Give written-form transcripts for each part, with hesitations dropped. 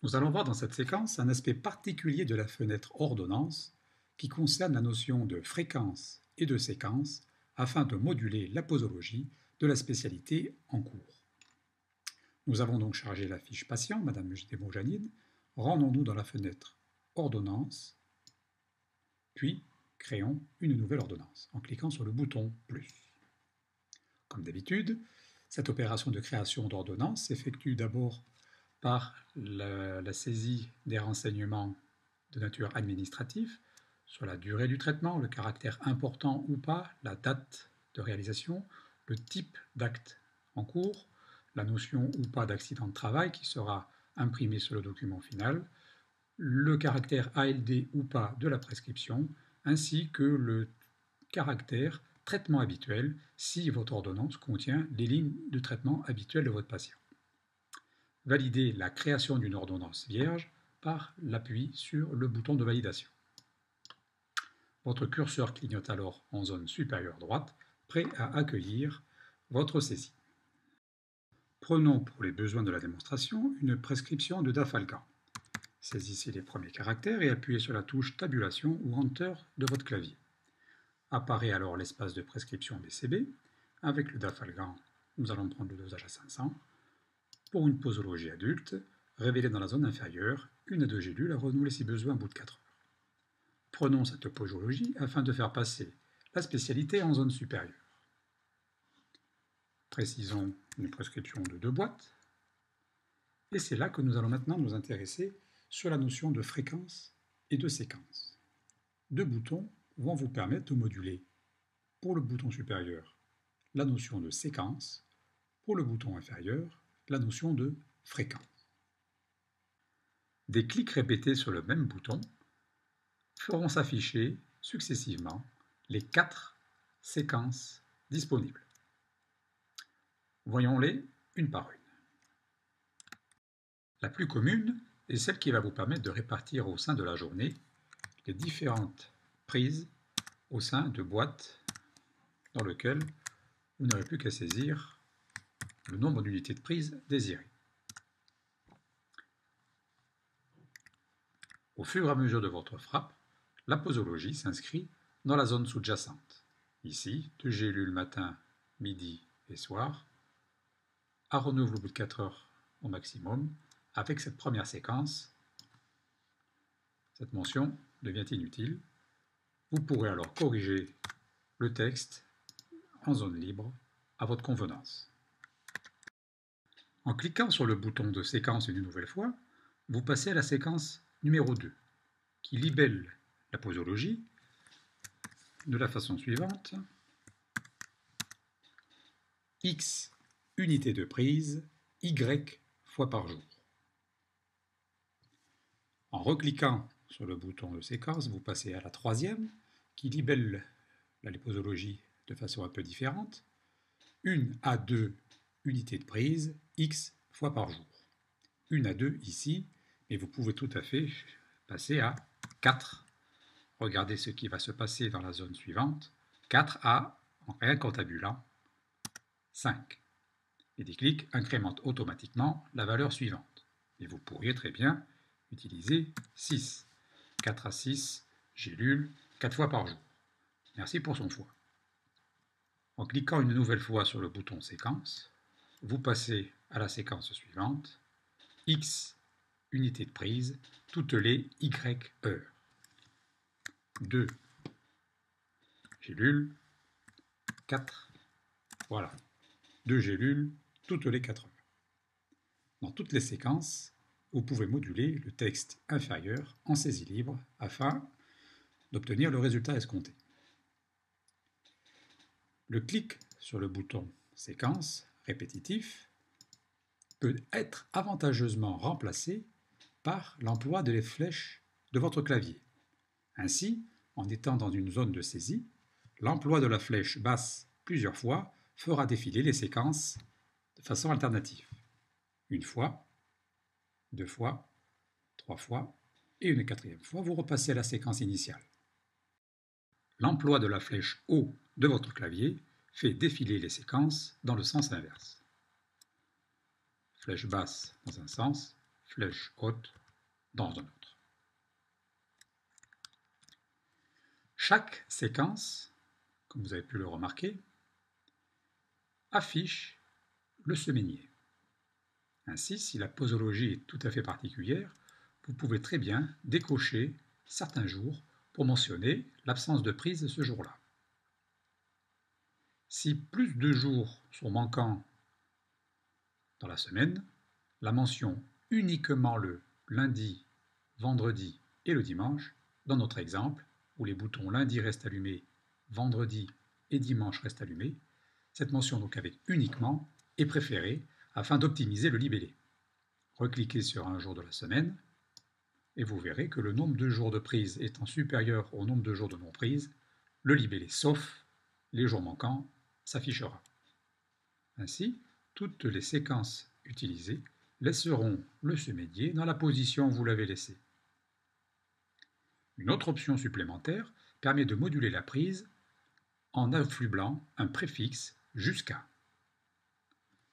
Nous allons voir dans cette séquence un aspect particulier de la fenêtre ordonnance qui concerne la notion de fréquence et de séquence afin de moduler la posologie de la spécialité en cours. Nous avons donc chargé la fiche patient, Madame Mujtemo-Janine. Rendons-nous dans la fenêtre ordonnance, puis créons une nouvelle ordonnance en cliquant sur le bouton plus. Comme d'habitude, cette opération de création d'ordonnance s'effectue d'abord par la saisie des renseignements de nature administrative sur la durée du traitement, le caractère important ou pas, la date de réalisation, le type d'acte en cours, la notion ou pas d'accident de travail qui sera imprimée sur le document final, le caractère ALD ou pas de la prescription, ainsi que le caractère traitement habituel si votre ordonnance contient les lignes de traitement habituelles de votre patient. Validez la création d'une ordonnance vierge par l'appui sur le bouton de validation. Votre curseur clignote alors en zone supérieure droite, prêt à accueillir votre saisie. Prenons pour les besoins de la démonstration une prescription de Dafalgan. Saisissez les premiers caractères et appuyez sur la touche Tabulation ou Enter de votre clavier. Apparaît alors l'espace de prescription BCB. Avec le Dafalgan, nous allons prendre le dosage à 500. Pour une posologie adulte, révélée dans la zone inférieure, 1 à 2 gélules à renouveler si besoin au bout de 4 heures. Prenons cette posologie afin de faire passer la spécialité en zone supérieure. Précisons une prescription de 2 boîtes. Et c'est là que nous allons maintenant nous intéresser sur la notion de fréquence et de séquence. 2 boutons vont vous permettre de moduler pour le bouton supérieur la notion de séquence, pour le bouton inférieur la notion de fréquence. Des clics répétés sur le même bouton feront s'afficher successivement les 4 séquences disponibles. Voyons-les une par une. La plus commune est celle qui va vous permettre de répartir au sein de la journée les différentes prises au sein de boîtes dans lesquelles vous n'aurez plus qu'à saisir le nombre d'unités de prise désirées. Au fur et à mesure de votre frappe, la posologie s'inscrit dans la zone sous-jacente. Ici, 2 gélules matin, midi et soir, à renouveler au bout de 4 heures au maximum. Avec cette première séquence, cette mention devient inutile. Vous pourrez alors corriger le texte en zone libre à votre convenance. En cliquant sur le bouton de séquence une nouvelle fois, vous passez à la séquence numéro 2, qui libelle la posologie de la façon suivante. X unités de prise, Y fois par jour. En recliquant sur le bouton de séquence, vous passez à la 3e, qui libelle la posologie de façon un peu différente. 1 à 2 unités de prise, X fois par jour. 1 à 2 ici, mais vous pouvez tout à fait passer à 4. Regardez ce qui va se passer dans la zone suivante. 4 à, en réincantabulant, 5. Les déclics incrémentent automatiquement la valeur suivante. Et vous pourriez très bien utiliser 6. 4 à 6, gélules, 4 fois par jour. Merci pour son choix. En cliquant une nouvelle fois sur le bouton séquence, vous passez à la séquence suivante. X unités de prise, toutes les Y heures. 2 gélules, 4, voilà, 2 gélules, toutes les 4 heures. Dans toutes les séquences, vous pouvez moduler le texte inférieur en saisie libre afin d'obtenir le résultat escompté. Le clic sur le bouton séquence répétitif peut être avantageusement remplacé par l'emploi des flèches de votre clavier. Ainsi, en étant dans une zone de saisie, l'emploi de la flèche basse plusieurs fois fera défiler les séquences de façon alternative. 1 fois, 2 fois, 3 fois, et une 4e fois, vous repassez à la séquence initiale. L'emploi de la flèche haut de votre clavier fait défiler les séquences dans le sens inverse. Flèche basse dans un sens, flèche haute dans un autre. Chaque séquence, comme vous avez pu le remarquer, affiche le semainier. Ainsi, si la posologie est tout à fait particulière, vous pouvez très bien décocher certains jours pour mentionner l'absence de prise ce jour-là. Si plus de jours sont manquants dans la semaine, la mention uniquement le lundi, vendredi et le dimanche, dans notre exemple, où les boutons lundi restent allumés, vendredi et dimanche restent allumés, cette mention donc avec uniquement est préférée afin d'optimiser le libellé. Recliquez sur un jour de la semaine et vous verrez que le nombre de jours de prise étant supérieur au nombre de jours de non-prise, le libellé sauf les jours manquants s'affichera. Ainsi, toutes les séquences utilisées laisseront le semainier dans la position où vous l'avez laissé. Une autre option supplémentaire permet de moduler la prise en affublant un préfixe jusqu'à.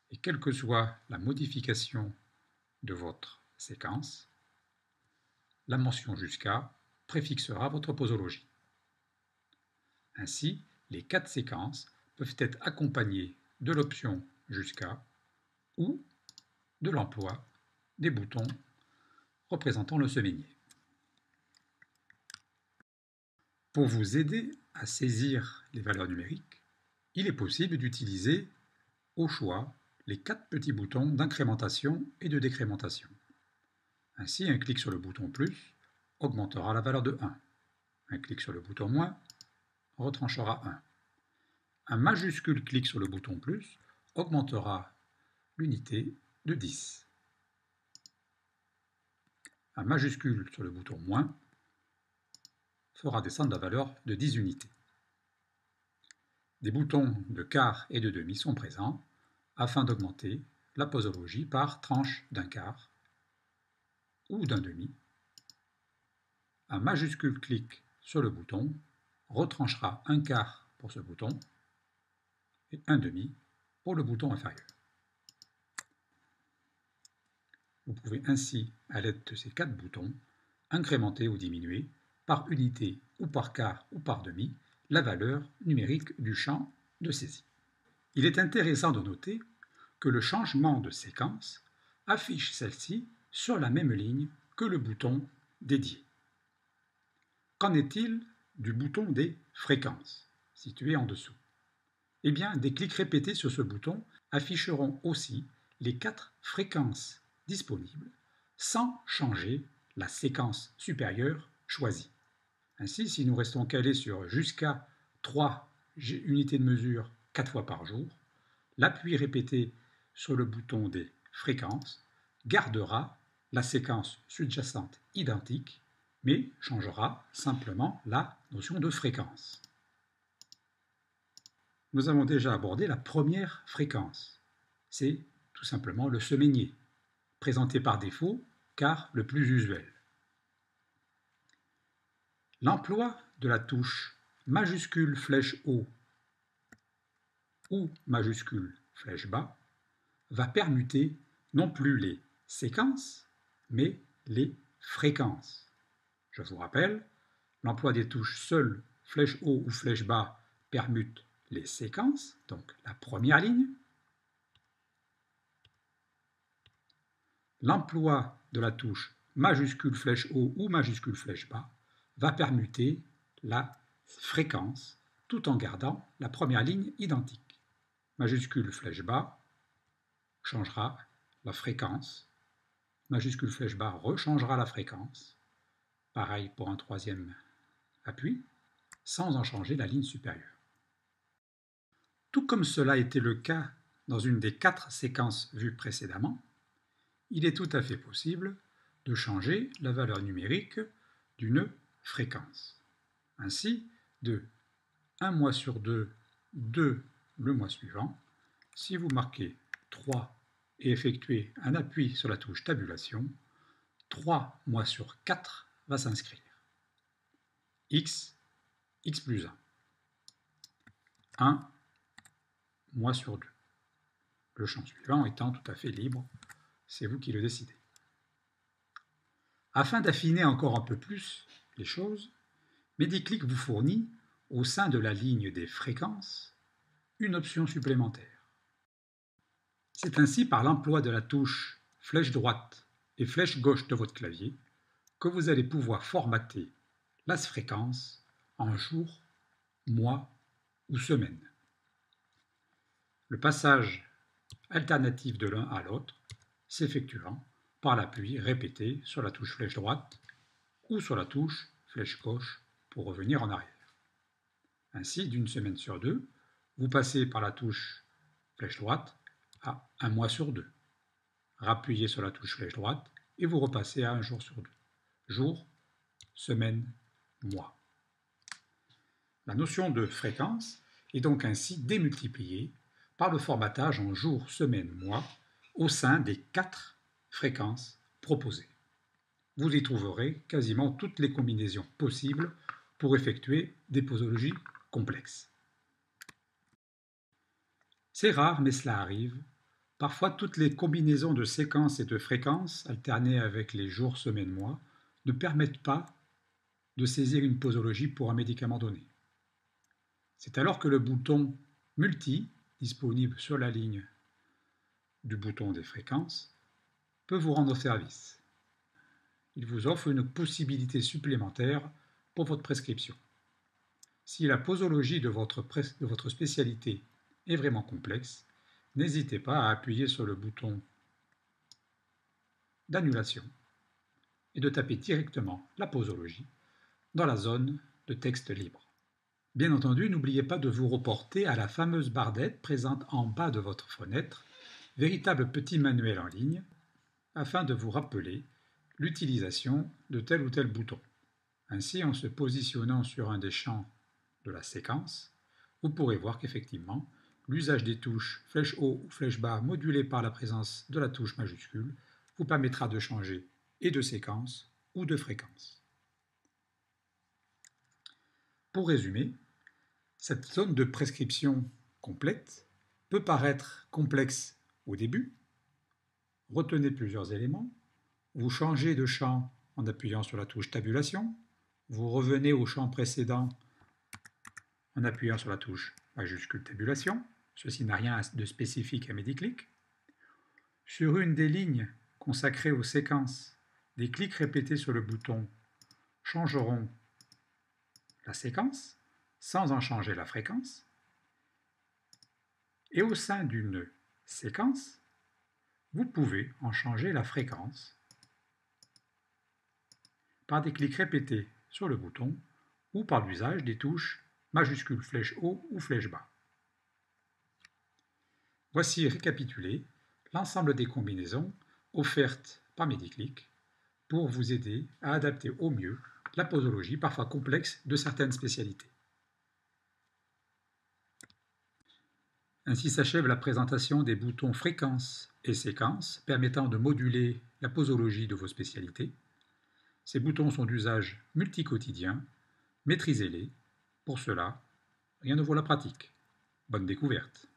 Et quelle que soit la modification de votre séquence, la mention jusqu'à préfixera votre posologie. Ainsi, les 4 séquences peuvent être accompagnées de l'option jusqu'à ou de l'emploi des boutons représentant le semainier. Pour vous aider à saisir les valeurs numériques, il est possible d'utiliser au choix les 4 petits boutons d'incrémentation et de décrémentation. Ainsi, un clic sur le bouton plus augmentera la valeur de 1. Un clic sur le bouton moins retranchera 1. Un majuscule clic sur le bouton plus augmentera l'unité de 10. Un majuscule sur le bouton moins fera descendre la valeur de 10 unités. Des boutons de quart et de demi sont présents afin d'augmenter la posologie par tranche d'un quart ou d'un demi. Un majuscule clic sur le bouton retranchera un quart pour ce bouton et un demi pour le bouton inférieur. Vous pouvez ainsi, à l'aide de ces 4 boutons, incrémenter ou diminuer par unité ou par quart ou par demi la valeur numérique du champ de saisie. Il est intéressant de noter que le changement de séquence affiche celle-ci sur la même ligne que le bouton dédié. Qu'en est-il du bouton des fréquences, situé en dessous? Eh bien, des clics répétés sur ce bouton afficheront aussi les 4 fréquences disponibles sans changer la séquence supérieure choisie. Ainsi, si nous restons calés sur jusqu'à 3 unités de mesure 4 fois par jour, l'appui répété sur le bouton des fréquences gardera la séquence sous-jacente identique, mais changera simplement la notion de fréquence. Nous avons déjà abordé la première fréquence. C'est tout simplement le semainier, présenté par défaut car le plus usuel. L'emploi de la touche majuscule flèche haut ou majuscule flèche bas va permuter non plus les séquences, mais les fréquences. Je vous rappelle, l'emploi des touches seul, flèche haut ou flèche bas permute les séquences, donc la première ligne. L'emploi de la touche majuscule flèche haut ou majuscule flèche bas va permuter la fréquence tout en gardant la première ligne identique. Majuscule flèche bas changera la fréquence. Majuscule flèche bas rechangera la fréquence. Pareil pour un troisième appui, sans en changer la ligne supérieure. Tout comme cela était le cas dans une des 4 séquences vues précédemment, il est tout à fait possible de changer la valeur numérique d'une fréquence. Ainsi, de 1 mois sur 2, 2 le mois suivant, si vous marquez 3 et effectuez un appui sur la touche tabulation, 3 mois sur 4 va s'inscrire. X plus 1. 1 mois sur 2. Le champ suivant étant tout à fait libre, c'est vous qui le décidez. Afin d'affiner encore un peu plus les choses, Mediclick vous fournit, au sein de la ligne des fréquences, une option supplémentaire. C'est ainsi par l'emploi de la touche flèche droite et flèche gauche de votre clavier que vous allez pouvoir formater las fréquence en jours, mois ou semaines. Le passage alternatif de l'un à l'autre s'effectuant par l'appui répété sur la touche flèche droite ou sur la touche flèche gauche pour revenir en arrière. Ainsi, d'une semaine sur deux, vous passez par la touche flèche droite à un mois sur deux. Rappuyez sur la touche flèche droite et vous repassez à un jour sur deux. Jour, semaine, mois. La notion de fréquence est donc ainsi démultipliée par le formatage en jours, semaines, mois au sein des 4 fréquences proposées. Vous y trouverez quasiment toutes les combinaisons possibles pour effectuer des posologies complexes. C'est rare, mais cela arrive. Parfois, toutes les combinaisons de séquences et de fréquences, alternées avec les jours, semaines, mois, ne permettent pas de saisir une posologie pour un médicament donné. C'est alors que le bouton Multi, disponible sur la ligne du bouton des fréquences, peut vous rendre service. Il vous offre une possibilité supplémentaire pour votre prescription. Si la posologie de votre spécialité est vraiment complexe, n'hésitez pas à appuyer sur le bouton d'annulation et de taper directement la posologie dans la zone de texte libre. Bien entendu, n'oubliez pas de vous reporter à la fameuse bardette présente en bas de votre fenêtre, véritable petit manuel en ligne, afin de vous rappeler l'utilisation de tel ou tel bouton. Ainsi, en se positionnant sur un des champs de la séquence, vous pourrez voir qu'effectivement, l'usage des touches flèche haut ou flèche bas modulées par la présence de la touche majuscule vous permettra de changer et de séquence ou de fréquence. Pour résumer, cette zone de prescription complète peut paraître complexe au début. Retenez plusieurs éléments. Vous changez de champ en appuyant sur la touche tabulation. Vous revenez au champ précédent en appuyant sur la touche majuscule tabulation. Ceci n'a rien de spécifique à Mediclick. Sur une des lignes consacrées aux séquences, des clics répétés sur le bouton changeront la séquence sans en changer la fréquence. Et au sein d'une séquence, vous pouvez en changer la fréquence par des clics répétés sur le bouton ou par l'usage des touches majuscule flèche haut ou flèche bas. Voici récapitulé l'ensemble des combinaisons offertes par Mediclick pour vous aider à adapter au mieux la posologie parfois complexe de certaines spécialités. Ainsi s'achève la présentation des boutons fréquences et séquences permettant de moduler la posologie de vos spécialités. Ces boutons sont d'usage multi-quotidien, maîtrisez-les. Pour cela, rien ne vaut la pratique. Bonne découverte.